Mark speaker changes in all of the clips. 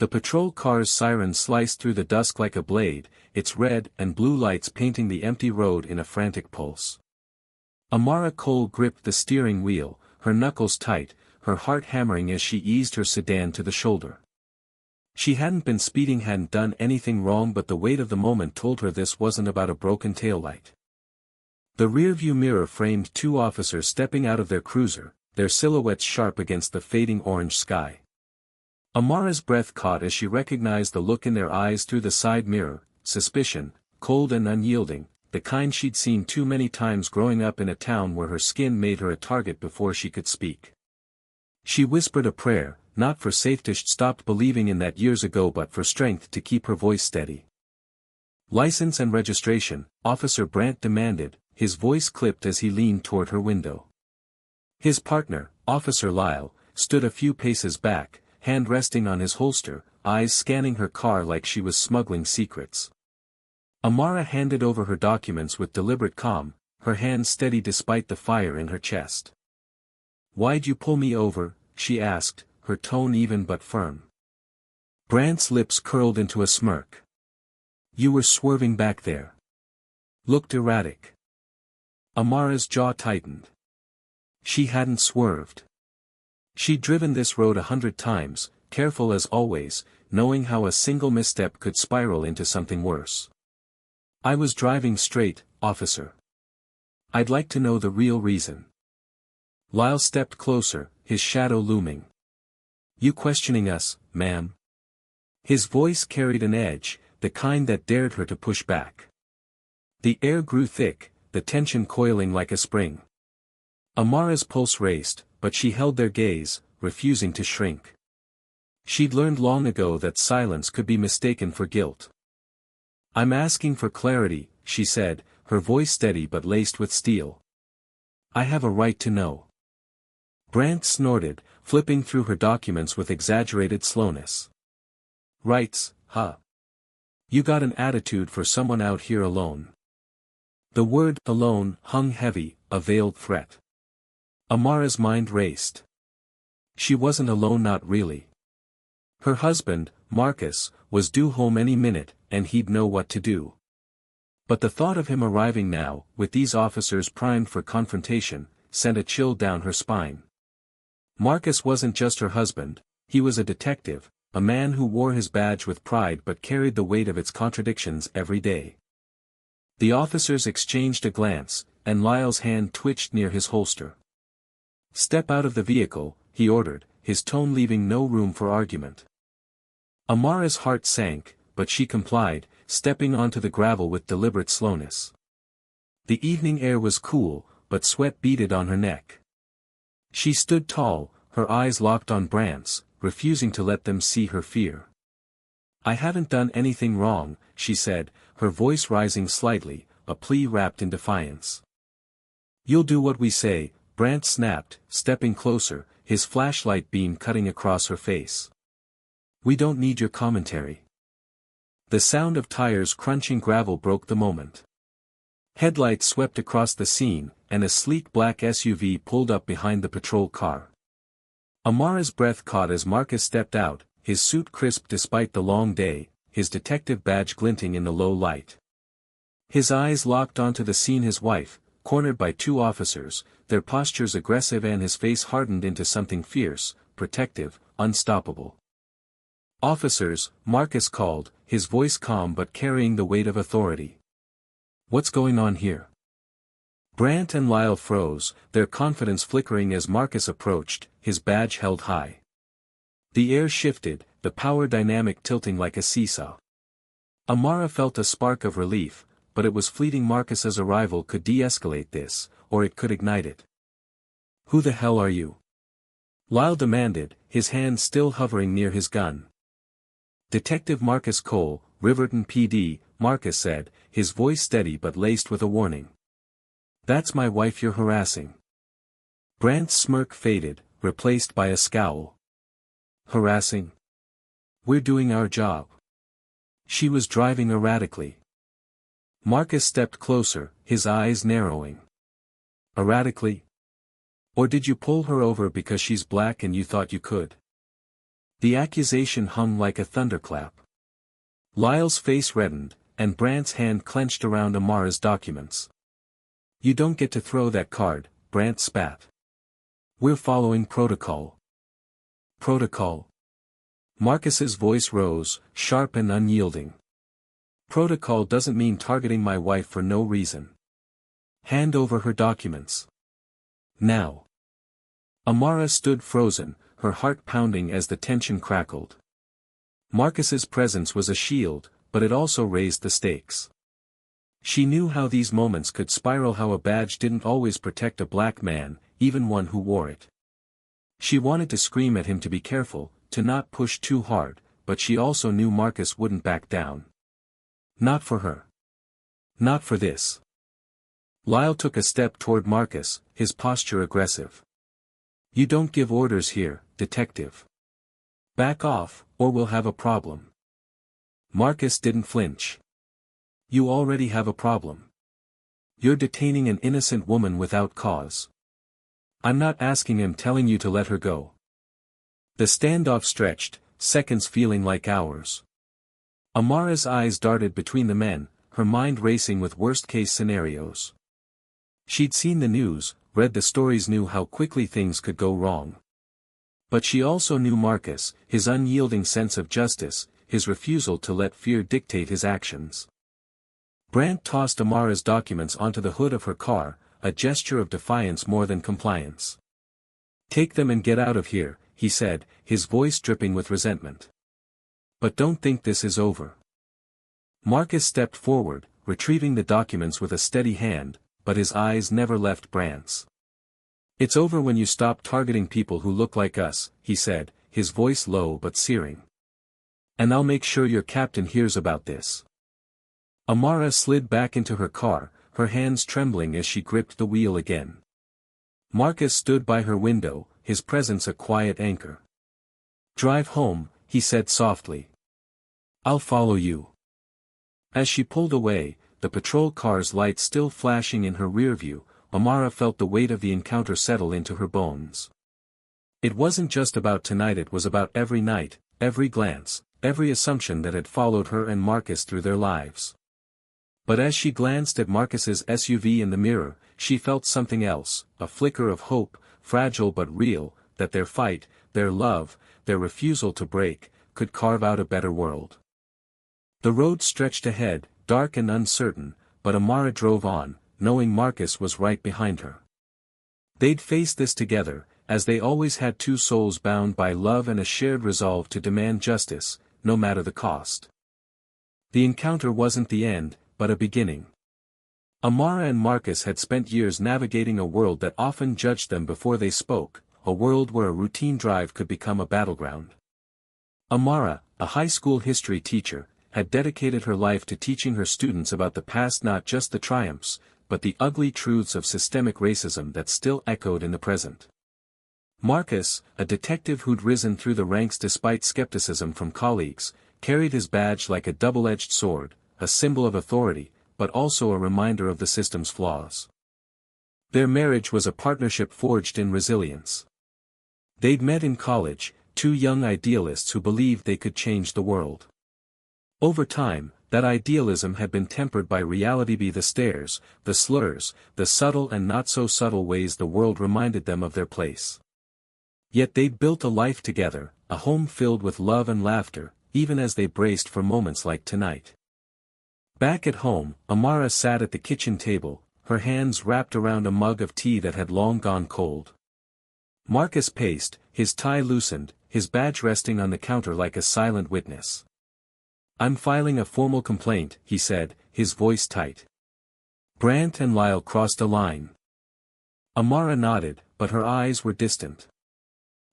Speaker 1: The patrol car's siren sliced through the dusk like a blade, its red and blue lights painting the empty road in a frantic pulse. Amara Cole gripped the steering wheel, her knuckles tight, her heart hammering as she eased her sedan to the shoulder. She hadn't been speeding, hadn't done anything wrong, but the weight of the moment told her this wasn't about a broken taillight. The rearview mirror framed two officers stepping out of their cruiser, their silhouettes sharp against the fading orange sky. Amara's breath caught as she recognized the look in their eyes through the side mirror, suspicion, cold and unyielding, the kind she'd seen too many times growing up in a town where her skin made her a target before she could speak. She whispered a prayer, not for safety. She'd stopped believing in that years ago, but for strength to keep her voice steady. "License and registration," Officer Brandt demanded, his voice clipped as he leaned toward her window. His partner, Officer Lyle, stood a few paces back, hand resting on his holster, eyes scanning her car like she was smuggling secrets. Amara handed over her documents with deliberate calm, her hands steady despite the fire in her chest. "Why'd you pull me over?" she asked, her tone even but firm. Brandt's lips curled into a smirk. "You were swerving back there. Looked erratic." Amara's jaw tightened. She hadn't swerved. She'd driven this road 100 times, careful as always, knowing how a single misstep could spiral into something worse. "I was driving straight, officer. I'd like to know the real reason." Lyle stepped closer, his shadow looming. "You questioning us, ma'am?" His voice carried an edge, the kind that dared her to push back. The air grew thick, the tension coiling like a spring. Amara's pulse raced, but she held their gaze, refusing to shrink. She'd learned long ago that silence could be mistaken for guilt. "I'm asking for clarity," she said, her voice steady but laced with steel. "I have a right to know." Brandt snorted, flipping through her documents with exaggerated slowness. "Rights, huh? You got an attitude for someone out here alone." The word "alone" hung heavy, a veiled threat. Amara's mind raced. She wasn't alone, not really. Her husband, Marcus, was due home any minute, and he'd know what to do. But the thought of him arriving now, with these officers primed for confrontation, sent a chill down her spine. Marcus wasn't just her husband, he was a detective, a man who wore his badge with pride but carried the weight of its contradictions every day. The officers exchanged a glance, and Lyle's hand twitched near his holster. "Step out of the vehicle," he ordered, his tone leaving no room for argument. Amara's heart sank, but she complied, stepping onto the gravel with deliberate slowness. The evening air was cool, but sweat beaded on her neck. She stood tall, her eyes locked on Brandt's, refusing to let them see her fear. "I haven't done anything wrong," she said, her voice rising slightly, a plea wrapped in defiance. "You'll do what we say," Brandt snapped, stepping closer, his flashlight beam cutting across her face. "We don't need your commentary." The sound of tires crunching gravel broke the moment. Headlights swept across the scene, and a sleek black SUV pulled up behind the patrol car. Amara's breath caught as Marcus stepped out, his suit crisp despite the long day, his detective badge glinting in the low light. His eyes locked onto the scene, his wife, cornered by two officers, their postures aggressive and his face hardened into something fierce, protective, unstoppable. "Officers," Marcus called, his voice calm but carrying the weight of authority. "What's going on here?" Brandt and Lyle froze, their confidence flickering as Marcus approached, his badge held high. The air shifted, the power dynamic tilting like a seesaw. Amara felt a spark of relief, but it was fleeting. Marcus's arrival could de-escalate this, or it could ignite it. "Who the hell are you?" Lyle demanded, his hand still hovering near his gun. "Detective Marcus Cole, Riverton PD," Marcus said, his voice steady but laced with a warning. "That's my wife you're harassing." Brandt's smirk faded, replaced by a scowl. "Harassing? We're doing our job." She was driving erratically. Marcus stepped closer, his eyes narrowing. "Erratically? Or did you pull her over because she's black and you thought you could?" The accusation hung like a thunderclap. Lyle's face reddened, and Brant's hand clenched around Amara's documents. "You don't get to throw that card," Brant spat. "We're following protocol." "Protocol?" Marcus's voice rose, sharp and unyielding. "Protocol doesn't mean targeting my wife for no reason. Hand over her documents. Now." Amara stood frozen, her heart pounding as the tension crackled. Marcus's presence was a shield, but it also raised the stakes. She knew how these moments could spiral, how a badge didn't always protect a black man, even one who wore it. She wanted to scream at him to be careful, to not push too hard, but she also knew Marcus wouldn't back down. Not for her. Not for this. Lyle took a step toward Marcus, his posture aggressive. "You don't give orders here, detective. Back off, or we'll have a problem." Marcus didn't flinch. "You already have a problem. You're detaining an innocent woman without cause. I'm not asking him, telling you to let her go." The standoff stretched, seconds feeling like hours. Amara's eyes darted between the men, her mind racing with worst-case scenarios. She'd seen the news, read the stories, knew how quickly things could go wrong. But she also knew Marcus, his unyielding sense of justice, his refusal to let fear dictate his actions. Brant tossed Amara's documents onto the hood of her car, a gesture of defiance more than compliance. "Take them and get out of here," he said, his voice dripping with resentment. "But don't think this is over." Marcus stepped forward, retrieving the documents with a steady hand, but his eyes never left Brant's. "It's over when you stop targeting people who look like us," he said, his voice low but searing. "And I'll make sure your captain hears about this." Amara slid back into her car, her hands trembling as she gripped the wheel again. Marcus stood by her window, his presence a quiet anchor. "Drive home," he said softly. "I'll follow you." As she pulled away, the patrol car's lights still flashing in her rearview, Amara felt the weight of the encounter settle into her bones. It wasn't just about tonight, it was about every night, every glance, every assumption that had followed her and Marcus through their lives. But as she glanced at Marcus's SUV in the mirror, she felt something else, a flicker of hope, fragile but real, that their fight, their love, their refusal to break, could carve out a better world. The road stretched ahead, dark and uncertain, but Amara drove on, knowing Marcus was right behind her. They'd face this together, as they always had, two souls bound by love and a shared resolve to demand justice, no matter the cost. The encounter wasn't the end, but a beginning. Amara and Marcus had spent years navigating a world that often judged them before they spoke, a world where a routine drive could become a battleground. Amara, a high school history teacher, had dedicated her life to teaching her students about the past, not just the triumphs, but the ugly truths of systemic racism that still echoed in the present. Marcus, a detective who'd risen through the ranks despite skepticism from colleagues, carried his badge like a double-edged sword, a symbol of authority, but also a reminder of the system's flaws. Their marriage was a partnership forged in resilience. They'd met in college, two young idealists who believed they could change the world. Over time, that idealism had been tempered by reality, be the stares, the slurs, the subtle and not-so-subtle ways the world reminded them of their place. Yet they'd built a life together, a home filled with love and laughter, even as they braced for moments like tonight. Back at home, Amara sat at the kitchen table, her hands wrapped around a mug of tea that had long gone cold. Marcus paced, his tie loosened, his badge resting on the counter like a silent witness. "I'm filing a formal complaint," he said, his voice tight. Brant and Lyle crossed a line. Amara nodded, but her eyes were distant.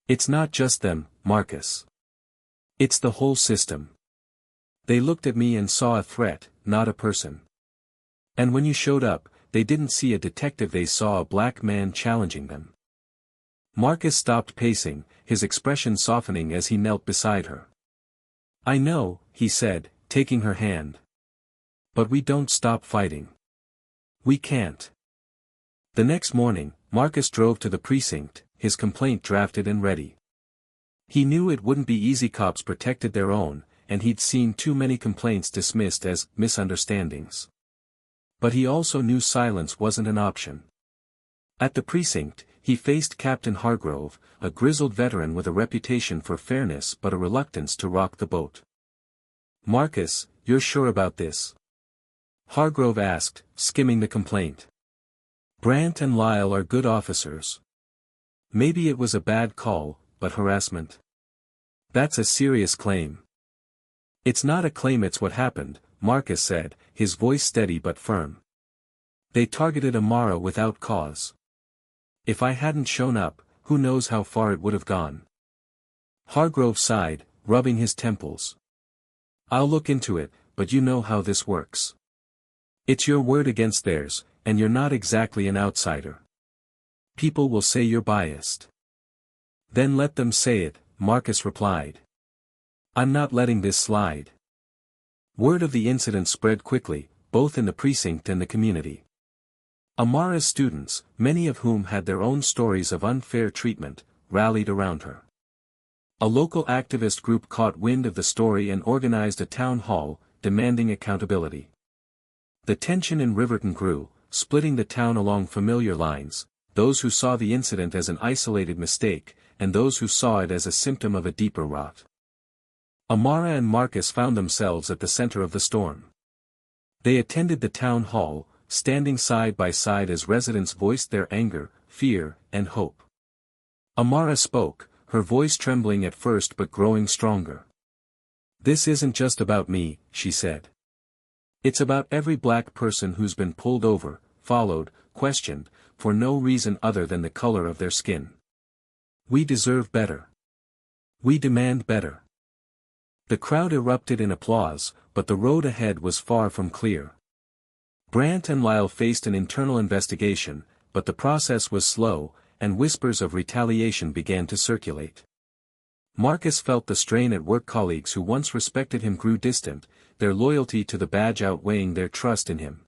Speaker 1: "It's not just them, Marcus. It's the whole system. They looked at me and saw a threat, not a person. And when you showed up, they didn't see a detective, they saw a black man challenging them." Marcus stopped pacing, his expression softening as he knelt beside her. "I know," he said, taking her hand. "But we don't stop fighting. We can't." The next morning, Marcus drove to the precinct, his complaint drafted and ready. He knew it wouldn't be easy. Cops protected their own, and he'd seen too many complaints dismissed as misunderstandings. But he also knew silence wasn't an option. At the precinct, he faced Captain Hargrove, a grizzled veteran with a reputation for fairness but a reluctance to rock the boat. "Marcus, you're sure about this?" Hargrove asked, skimming the complaint. "Brant and Lyle are good officers. Maybe it was a bad call, but harassment? That's a serious claim." "It's not a claim, it's what happened," Marcus said, his voice steady but firm. "They targeted Amara without cause. If I hadn't shown up, who knows how far it would have gone." Hargrove sighed, rubbing his temples. "I'll look into it, but you know how this works. It's your word against theirs, and you're not exactly an outsider. People will say you're biased." "Then let them say it," Marcus replied. "I'm not letting this slide." Word of the incident spread quickly, both in the precinct and the community. Amara's students, many of whom had their own stories of unfair treatment, rallied around her. A local activist group caught wind of the story and organized a town hall, demanding accountability. The tension in Riverton grew, splitting the town along familiar lines, those who saw the incident as an isolated mistake, and those who saw it as a symptom of a deeper rot. Amara and Marcus found themselves at the center of the storm. They attended the town hall, standing side by side as residents voiced their anger, fear, and hope. Amara spoke, her voice trembling at first but growing stronger. "This isn't just about me," she said. "It's about every black person who's been pulled over, followed, questioned, for no reason other than the color of their skin. We deserve better. We demand better." The crowd erupted in applause, but the road ahead was far from clear. Brant and Lyle faced an internal investigation, but the process was slow, and whispers of retaliation began to circulate. Marcus felt the strain at work. Colleagues who once respected him grew distant, their loyalty to the badge outweighing their trust in him.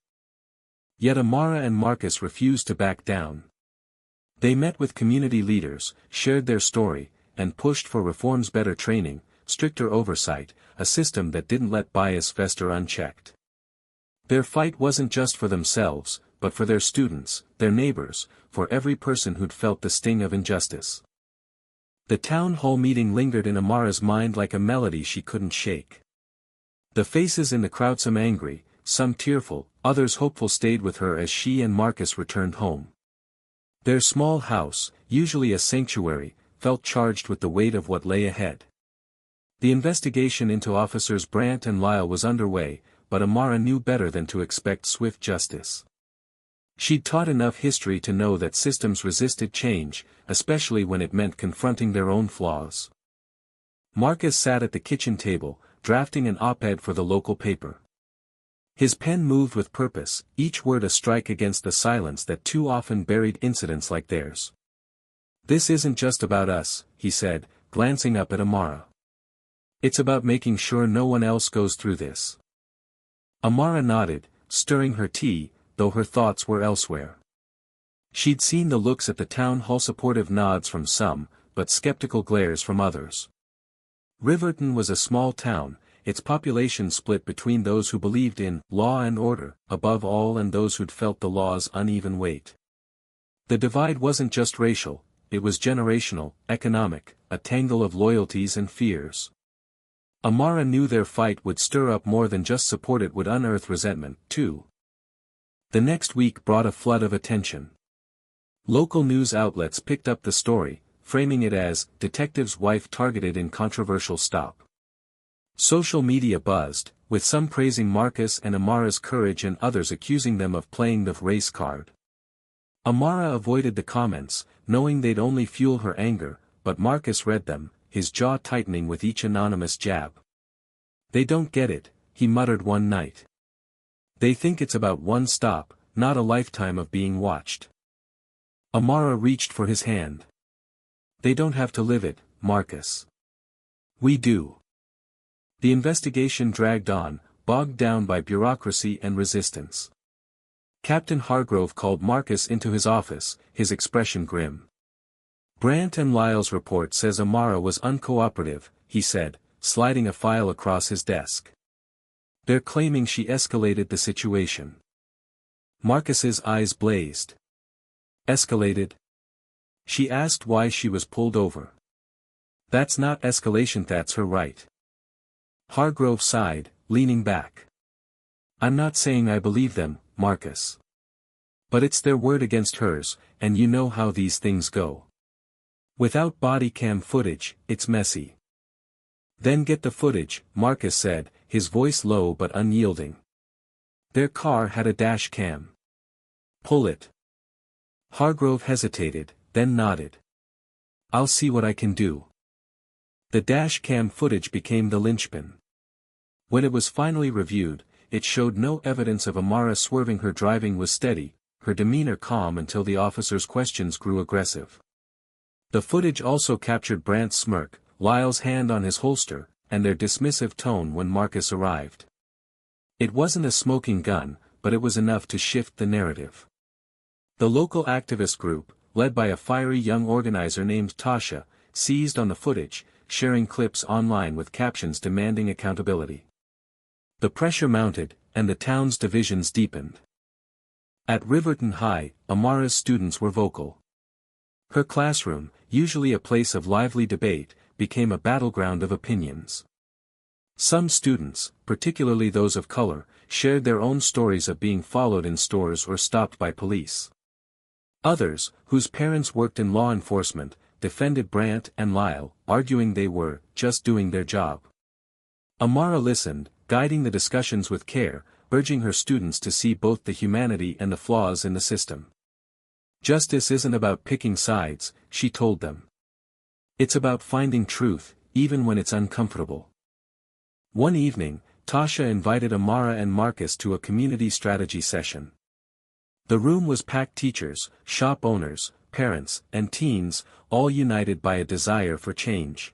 Speaker 1: Yet Amara and Marcus refused to back down. They met with community leaders, shared their story, and pushed for reforms: better training, stricter oversight, a system that didn't let bias fester unchecked. Their fight wasn't just for themselves, but for their students, their neighbors, for every person who'd felt the sting of injustice. The town hall meeting lingered in Amara's mind like a melody she couldn't shake. The faces in the crowd, some angry, some tearful, others hopeful, stayed with her as she and Marcus returned home. Their small house, usually a sanctuary, felt charged with the weight of what lay ahead. The investigation into officers Brant and Lyle was underway, but Amara knew better than to expect swift justice. She'd taught enough history to know that systems resisted change, especially when it meant confronting their own flaws. Marcus sat at the kitchen table, drafting an op-ed for the local paper. His pen moved with purpose, each word a strike against the silence that too often buried incidents like theirs. "This isn't just about us," he said, glancing up at Amara. "It's about making sure no one else goes through this." Amara nodded, stirring her tea, though her thoughts were elsewhere. She'd seen the looks at the town hall, supportive nods from some, but skeptical glares from others. Riverton was a small town, its population split between those who believed in law and order, above all, and those who'd felt the law's uneven weight. The divide wasn't just racial, it was generational, economic, a tangle of loyalties and fears. Amara knew their fight would stir up more than just support, it would unearth resentment, too. The next week brought a flood of attention. Local news outlets picked up the story, framing it as "detective's wife targeted in controversial stop." Social media buzzed, with some praising Marcus and Amara's courage and others accusing them of playing the race card. Amara avoided the comments, knowing they'd only fuel her anger, but Marcus read them, his jaw tightening with each anonymous jab. "They don't get it," he muttered one night. "They think it's about one stop, not a lifetime of being watched." Amara reached for his hand. "They don't have to live it, Marcus. We do." The investigation dragged on, bogged down by bureaucracy and resistance. Captain Hargrove called Marcus into his office, his expression grim. Brant and Lyle's report says Amara was uncooperative, he said, sliding a file across his desk. They're claiming she escalated the situation. Marcus's eyes blazed. Escalated? She asked why she was pulled over. That's not escalation, that's her right. Hargrove sighed, leaning back. I'm not saying I believe them, Marcus. But it's their word against hers, and you know how these things go. Without body cam footage, it's messy. Then get the footage, Marcus said, his voice low but unyielding. Their car had a dash cam. Pull it. Hargrove hesitated, then nodded. I'll see what I can do. The dash cam footage became the linchpin. When it was finally reviewed, it showed no evidence of Amara swerving. Her driving was steady, her demeanor calm until the officer's questions grew aggressive. The footage also captured Brant's smirk, Lyle's hand on his holster, and their dismissive tone when Marcus arrived. It wasn't a smoking gun, but it was enough to shift the narrative. The local activist group, led by a fiery young organizer named Tasha, seized on the footage, sharing clips online with captions demanding accountability. The pressure mounted, and the town's divisions deepened. At Riverton High, Amara's students were vocal. Her classroom, usually a place of lively debate, became a battleground of opinions. Some students, particularly those of color, shared their own stories of being followed in stores or stopped by police. Others, whose parents worked in law enforcement, defended Brant and Lyle, arguing they were just doing their job. Amara listened, guiding the discussions with care, urging her students to see both the humanity and the flaws in the system. Justice isn't about picking sides, she told them. It's about finding truth, even when it's uncomfortable. One evening, Tasha invited Amara and Marcus to a community strategy session. The room was packed: teachers, shop owners, parents, and teens, all united by a desire for change.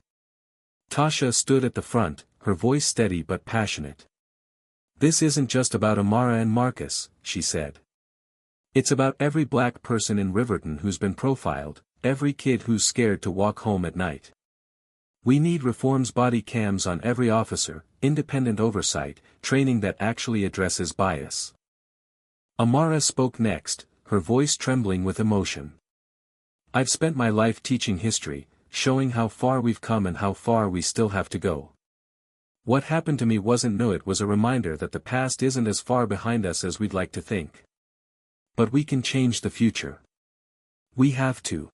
Speaker 1: Tasha stood at the front, her voice steady but passionate. This isn't just about Amara and Marcus, she said. It's about every black person in Riverton who's been profiled, every kid who's scared to walk home at night. We need reforms: body cams on every officer, independent oversight, training that actually addresses bias. Amara spoke next, her voice trembling with emotion. I've spent my life teaching history, showing how far we've come and how far we still have to go. What happened to me wasn't no, it was a reminder that the past isn't as far behind us as we'd like to think. But we can change the future. We have to.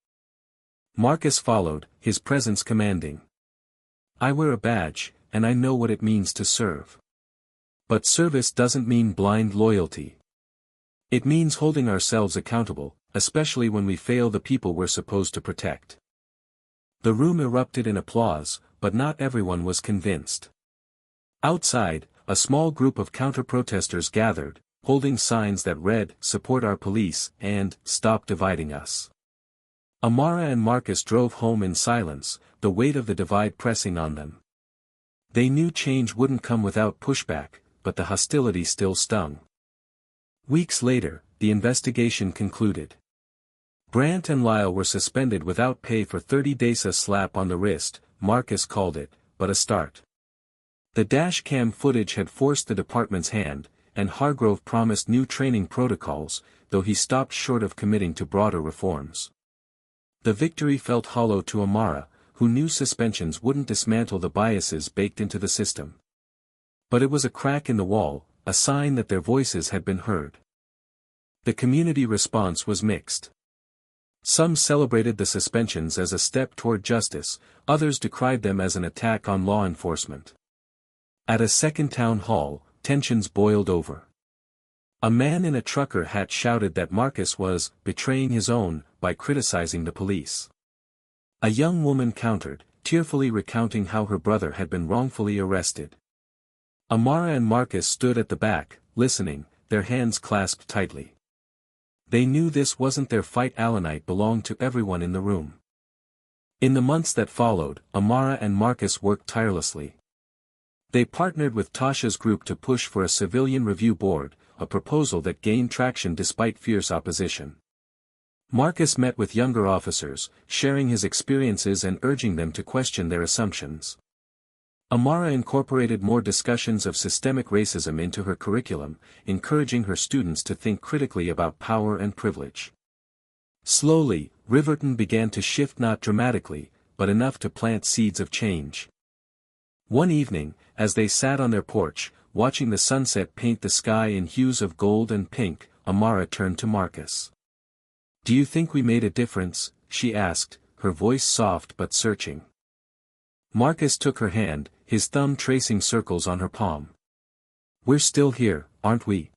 Speaker 1: Marcus followed, his presence commanding. I wear a badge, and I know what it means to serve. But service doesn't mean blind loyalty. It means holding ourselves accountable, especially when we fail the people we're supposed to protect. The room erupted in applause, but not everyone was convinced. Outside, a small group of counter-protesters gathered, holding signs that read, "Support our police," and "Stop dividing us." Amara and Marcus drove home in silence, the weight of the divide pressing on them. They knew change wouldn't come without pushback, but the hostility still stung. Weeks later, the investigation concluded. Brant and Lyle were suspended without pay for 30 days. A slap on the wrist, Marcus called it, but a start. The dash cam footage had forced the department's hand, and Hargrove promised new training protocols, though he stopped short of committing to broader reforms. The victory felt hollow to Amara, who knew suspensions wouldn't dismantle the biases baked into the system. But it was a crack in the wall, a sign that their voices had been heard. The community response was mixed. Some celebrated the suspensions as a step toward justice, others decried them as an attack on law enforcement. At a second town hall, tensions boiled over. A man in a trucker hat shouted that Marcus was betraying his own by criticizing the police. A young woman countered, tearfully recounting how her brother had been wrongfully arrested. Amara and Marcus stood at the back, listening, their hands clasped tightly. They knew this wasn't their fight. Allenite belonged to everyone in the room. In the months that followed, Amara and Marcus worked tirelessly. They partnered with Tasha's group to push for a civilian review board, a proposal that gained traction despite fierce opposition. Marcus met with younger officers, sharing his experiences and urging them to question their assumptions. Amara incorporated more discussions of systemic racism into her curriculum, encouraging her students to think critically about power and privilege. Slowly, Riverton began to shift, not dramatically, but enough to plant seeds of change. One evening, as they sat on their porch, watching the sunset paint the sky in hues of gold and pink, Amara turned to Marcus. "Do you think we made a difference?" she asked, her voice soft but searching. Marcus took her hand, his thumb tracing circles on her palm. "We're still here, aren't we?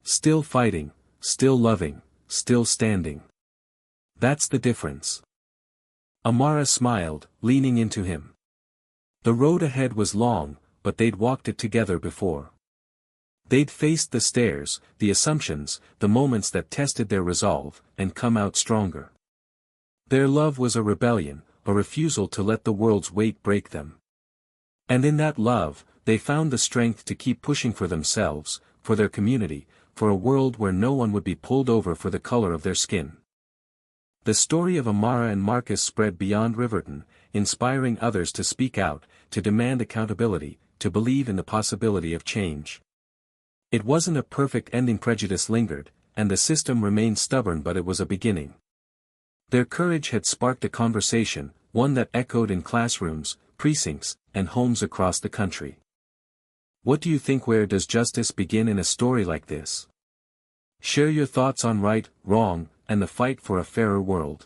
Speaker 1: Still fighting, still loving, still standing. That's the difference." Amara smiled, leaning into him. The road ahead was long, but they'd walked it together before. They'd faced the stairs, the assumptions, the moments that tested their resolve, and come out stronger. Their love was a rebellion, a refusal to let the world's weight break them. And in that love, they found the strength to keep pushing for themselves, for their community, for a world where no one would be pulled over for the color of their skin. The story of Amara and Marcus spread beyond Riverton, inspiring others to speak out, to demand accountability, to believe in the possibility of change. It wasn't a perfect ending. Prejudice lingered, and the system remained stubborn, but it was a beginning. Their courage had sparked a conversation, one that echoed in classrooms, precincts, and homes across the country. What do you think? Where does justice begin in a story like this? Share your thoughts on right, wrong, and the fight for a fairer world.